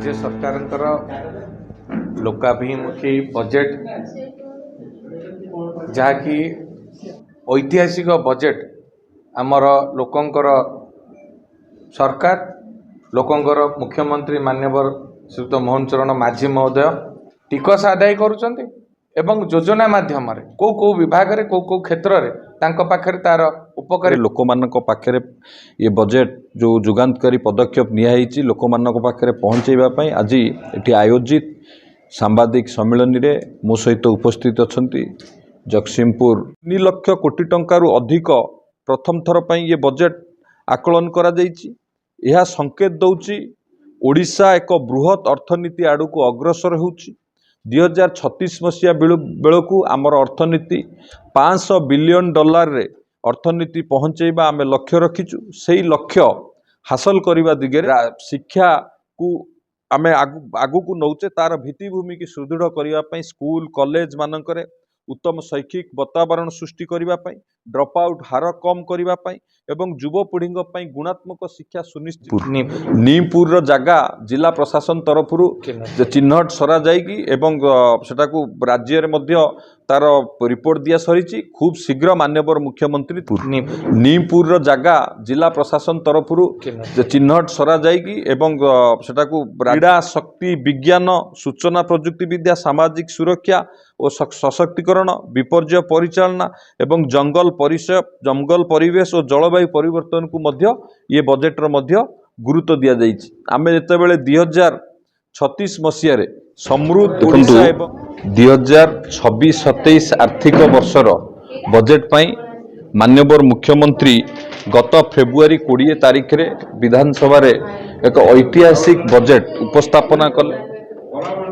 राज्य सरकार लोकाभिमुखी बजेट जहाँकि ऐतिहासिक बजेट आमर लोकंकर सरकार लोकंकर मुख्यमंत्री माननीय श्रीयुत मोहन चरण माझी महोदय टिकस आदाय करुचंती एवं योजना माध्यम कौ विभाग रे कौ क्षेत्र रे तांको पाखरे तार उपकारी लोकमानक पाखरे ये बजेट जो जुगांतकारी पदक्षेप नियाई लोकमानक पाखरे पहुँचेबा पई आज एटी आयोजित सांबादिक सम्मेलन रे मो सहित उपस्थित अछंती जगतसिंहपुर 3 लाख कोटी टंकार अधिक प्रथम थर पई ये बजेट आकलन करा जायछि। यह संकेत दौची ओडिशा एक बृहत अर्थनीति आड़ को अग्रसर होउछि। 2036 मसीहा बेलू आमर अर्थनीति $500 बिलियन रे अर्थनीति पहुँचेबा आम लक्ष्य रखीचु। से लक्ष्य हासिल करने दिगे शिक्षा को आम आगु को नौचे तार भित्तिभूमि की सुदृढ़ करने स्कूल कॉलेज मानकरे उत्तम शैक्षिक वातावरण सृष्टि करने ड्रॉप आउट हार कम करने एवं युवपीढ़ी गुणात्मक शिक्षा सुनिश्चित नीमपुर जगह जिला प्रशासन तरफ चिन्हट सरा सेटा को राज्य तार रिपोर्ट दिया सरी खूब शीघ्र माननीय मुख्यमंत्री नीमपुर जगह जिला प्रशासन तरफ चिन्हट सरा सेटा को क्रीड़ा शक्ति विज्ञान सूचना प्रजुक्ति विद्या सामाजिक सुरक्षा और सशक्तिकरण विपर्य परिचालना एवं जंगल परिवेश और जलवायु परिवर्तन को मध्य ये बजेट मध्य गुरुत्व दिया जाइछि। आमे जेतेबेले 2036 मसीह रे समृद्ध ओडिशा एवं 2026-27 आर्थिक वर्षर बजेट पाई माननीय मुख्यमंत्री गत फेब्रुआरी 20 तारिख रे विधानसभा रे एक ऐतिहासिक बजेट उपस्थापना कले।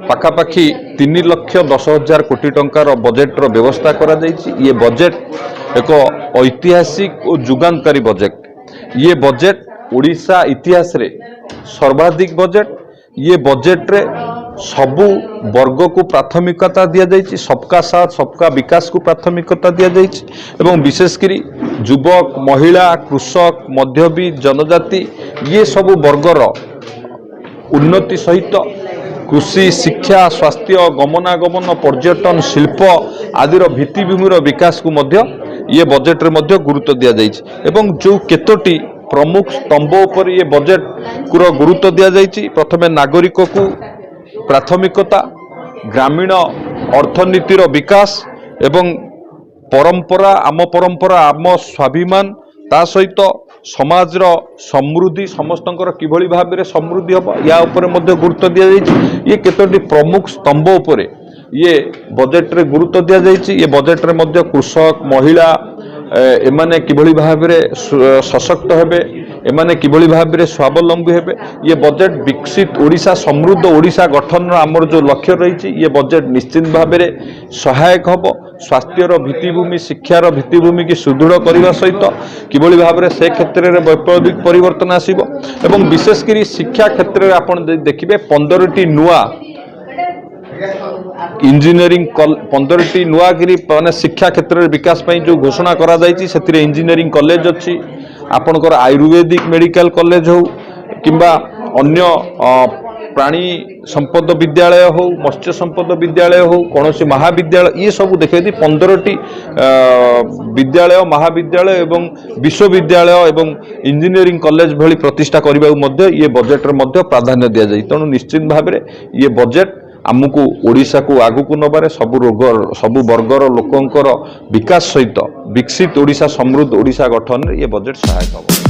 पाखापाखि 3,10,000 कोटी टंकार बजेट रो व्यवस्था करा जाइछि। ये बजेट एक ऐतिहासिक और जुगांतकारी बजेट। ये बजेट ओडिशा इतिहास रे सर्वाधिक बजेट। ये बजेट रे सबु वर्ग को प्राथमिकता दिया जाइछि। सबका साथ सबका विकास को प्राथमिकता दिया जाइछि एवं विशेषकर युवक महिला कृषक मध्यवित्त जनजाति ये सबु वर्गर उन्नति सहित कृषि शिक्षा स्वास्थ्य गमनागमन पर्यटन शिल्प आदिर भित्तिभूमिर विकास को मध्य ये बजेट रे मध्य गुरुत्व दिया जाइछि एवं जो केतोटी प्रमुख स्तंभ उपर ये बजेट को गुरुत्व दिया जाइछि। प्रथमे नागरिक को प्राथमिकता ग्रामीण अर्थनीतिर विकास एवं परंपरा आम स्वाभिमान ता सहित समाजर समृद्धि समस्तंकर किभली भाव में समृद्धि हम या ऊपर मध्य गुरुत्व दिया जाइछि। ये केतोटी प्रमुख स्तंभ उपर ये बजेट रे गुरुत्व दिया जाइछि। ये बजेट रे मध्य कृषक महिला एमाने किभली भाव में सशक्त हेबे एमाने किभली भाव में स्वावलंबी हेबे। ये बजेट विकसित ओडिशा समृद्ध ओडिशा गठन आमर जो लक्ष्य रही ये बजेट निश्चित भाव में सहायक हम स्वास्थ्यर भित्तिभूमि शिक्षार भित्तिभूमि की सुदृढ़ करने सहित किभली भाव में से क्षेत्र में वैप्लविक परिवर्तन आसिबो एवं विशेषकर शिक्षा क्षेत्र में आपण देखिबे 15टी नुआ इंजीनियरिंग 15टी नुआगिरी माने शिक्षा क्षेत्र में विकास पाई जो घोषणा करा जाइछि सेतिरे इंजीनियरिंग कॉलेज अच्छी आपणकर आयुर्वेदिक मेडिकल कॉलेज हो किंबा अन्य प्राणी संपद विद्यालय हो मत्स्य संपद विद्यालय हो कौन सी महाविद्यालय ये सब देखे 15टी विद्यालय महाविद्यालय एवं विश्वविद्यालय एवं इंजीनियरिंग कॉलेज भली प्रतिष्ठा करने ये बजेट रे मध्य प्राधान्य दि जाए। तेणु निश्चित भाव में ये बजेट आमको ओडिशा को आगु को नबारे सबु वर्गर लोकंकर विकास सहित विकसित ओडिशा समृद्ध ओडिशा गठन ये बजेट सहायक होगा।